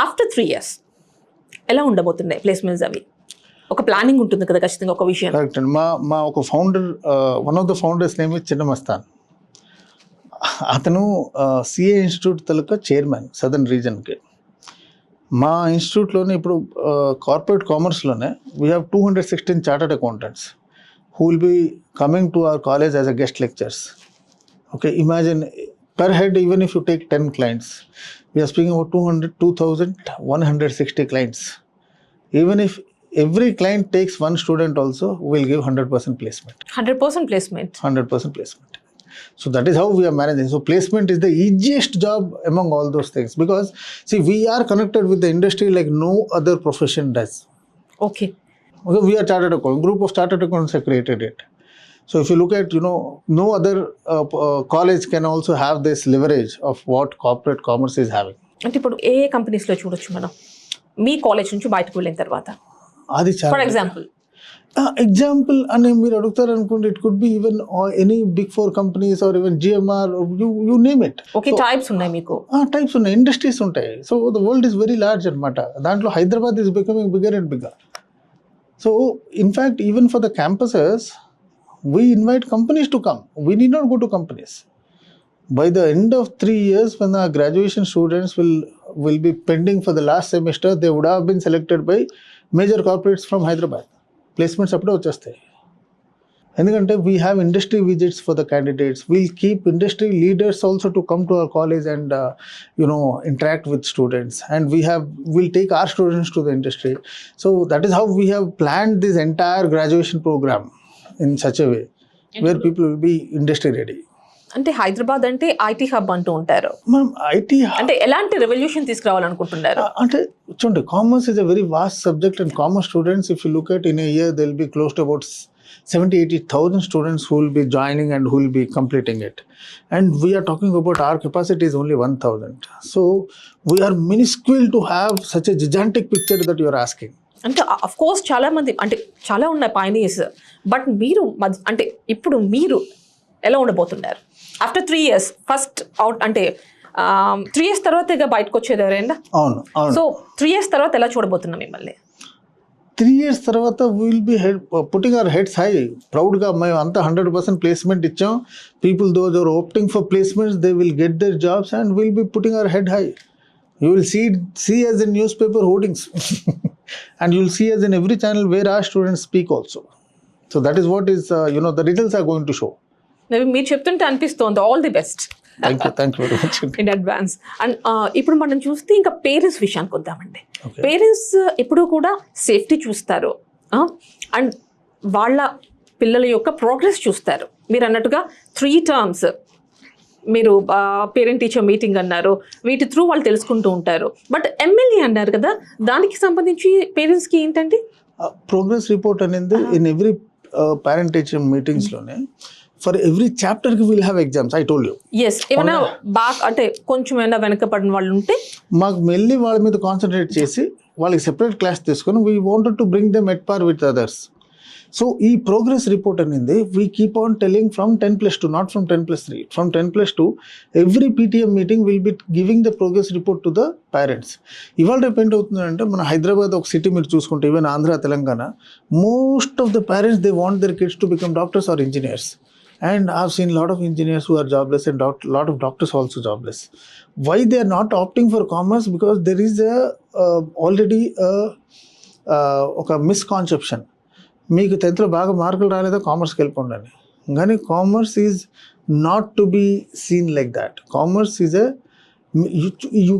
After 3 years ఎలా ఉండబోతున్నాయి placements అవి? ఒక ప్లానింగ్ ఉంటుంది కదా ఖచ్చితంగా ఒక విషయం. కరెక్ట్ అండి. మా ఒక founder, one of the founders name is Chinnamastan. అతను సిఏ ఇన్స్టిట్యూట్ తాలూకా చైర్మన్ సదర్న్ రీజన్కి. మా ఇన్స్టిట్యూట్లోనే ఇప్పుడు కార్పొరేట్ కామర్స్లోనే we have 216 chartered accountants who will be coming to our college as a guest lecturers. Okay, imagine per head, even if you take 10 clients, we are speaking about 2,160 clients. Even if every client takes one student also, we will give 100% placement. 100% placement. 100% placement. So that is how we are managing. So placement is the easiest job among all those things, because see, we are connected with the industry like no other profession does. Okay. We are chartered account, group of chartered accountants have created it. So if you look at, no other college can also have this leverage of what corporate commerce is having. అంటే ఇప్పుడు ఏ కంపెనీస్లో చూడొచ్చు మనం మీ college నుంచి బయటకు వెళ్ళిన తర్వాత? అది ఫర్ ఎగ్జాంపుల్ అని మీరు అడుగుతారు అనుకోండి, it could be even any big 4 companies or even GMR, you name it. Okay, types ఉన్నాయి మీకు? టైప్స్ ఉన్నాయి, ఇండస్ట్రీస్ ఉంటాయి. So the world is very large అనమాట. దాంట్లో Hyderabad is becoming bigger and bigger. So, in fact, even for the campuses, we invite companies to come. We need not go to companies. By the end of 3 years, when our graduation students will be pending for the last semester, they would have been selected by major corporates from Hyderabad. Placements appude vachestayi. ఎందుకంటే we have industry visits for the candidates. We'll keep industry leaders also to come to our college and interact with students, and we'll take our students to the industry. So that is how we have planned this entire graduation program in such a way where people will be industry ready. అంటే హైదరాబాద్ అంటే IT hub అంటూ ఉంటారు. మనం IT అంటే ఎలాంటి revolution తీసుకురావాలనుకుంటున్నారు? అంటే చూడండి, commerce is a very vast subject, and commerce students, if you look at in a year, they'll be close to about 70,000-80,000 students who will be joining and who will be completing it. And we are talking about our capacity is only 1,000. So we are minuscule to have such a gigantic picture that you are asking. అంటే of course చాలా మంది, అంటే చాలా ఉన్నాయి pioneers, but మీరు అంటే ఇప్పుడు మీరు ఎలా ఉండబోతున్నారు ఆఫ్టర్ 3 years? ఫస్ట్ అవుట్ అంటే 3 years తర్వాత ఇక బయటకు వచ్చేది ఎవరైనా? అవును. సో 3 years తర్వాత ఎలా చూడబోతున్నాం మిమ్మల్ని? 3 years తర్వాత will be putting our heads high. ప్రౌడ్గా మేము అంతా 100% ప్లేస్మెంట్ ఇచ్చాం. People those are opting for placements, they will get their jobs and will be putting our head high. You will see as in newspaper hoardings and you will see as in every channel where our students speak also. So that is what is the results are going to show. మీరు చెప్తుంటే అనిపిస్తోంది. All the best. Thank you very much in advance. And ఇప్పుడు మనం చూస్తే ఇంకా parents విషయానికి వద్దామండి. Parents ఎప్పుడూ కూడా సేఫ్టీ చూస్తారు, అండ్ వాళ్ళ పిల్లల యొక్క ప్రోగ్రెస్ చూస్తారు. మీరు అన్నట్టుగా 3 terms మీరు పేరెంట్ టీచర్ మీటింగ్ అన్నారు, వీటి త్రూ వాళ్ళు తెలుసుకుంటూ ఉంటారు. బట్ ఎమ్మెల్యే అన్నారు కదా, దానికి సంబంధించి పేరెంట్స్కి ఏంటంటే ప్రోగ్రెస్ రిపోర్ట్ అనేది ఇన్ ఎవ్రీ పేరెంట్ టీచర్ మీటింగ్స్లోనే ఫర్ ఎవ్రీ చాప్టర్కి will have exams. I told you. Yes, ఏమైనా బాగా అంటే కొంచెం ఏమైనా వెనకబడిన వాళ్ళు ఉంటే మాకు మెల్లి వాళ్ళ మీద కాన్సన్ట్రేట్ చేసి వాళ్ళకి సెపరేట్ క్లాస్ తీసుకొని we wanted to bring them at par with others. So ఈ ప్రోగ్రెస్ రిపోర్ట్ అనేది we keep on telling from 10+2, not from 10+3, from 10+2. Every PTM meeting will be giving the progress report to the parents. ఇవాళ depend అవుతుందంటే మన హైదరాబాద్ ఒక city మీరు చూసుకుంటే, even Andhra, Telangana, most of the parents they want their kids to become doctors or engineers. And I've seen a lot of engineers who are jobless and a lot of doctors also jobless. Why they are not opting for commerce? Because there is already ఒక misconception. మీకు 10th లో బాగా మార్కులు రాలేదా కామర్స్కి వెళ్ళిపోండి అని. కానీ commerce is not to be seen like that. Commerce is you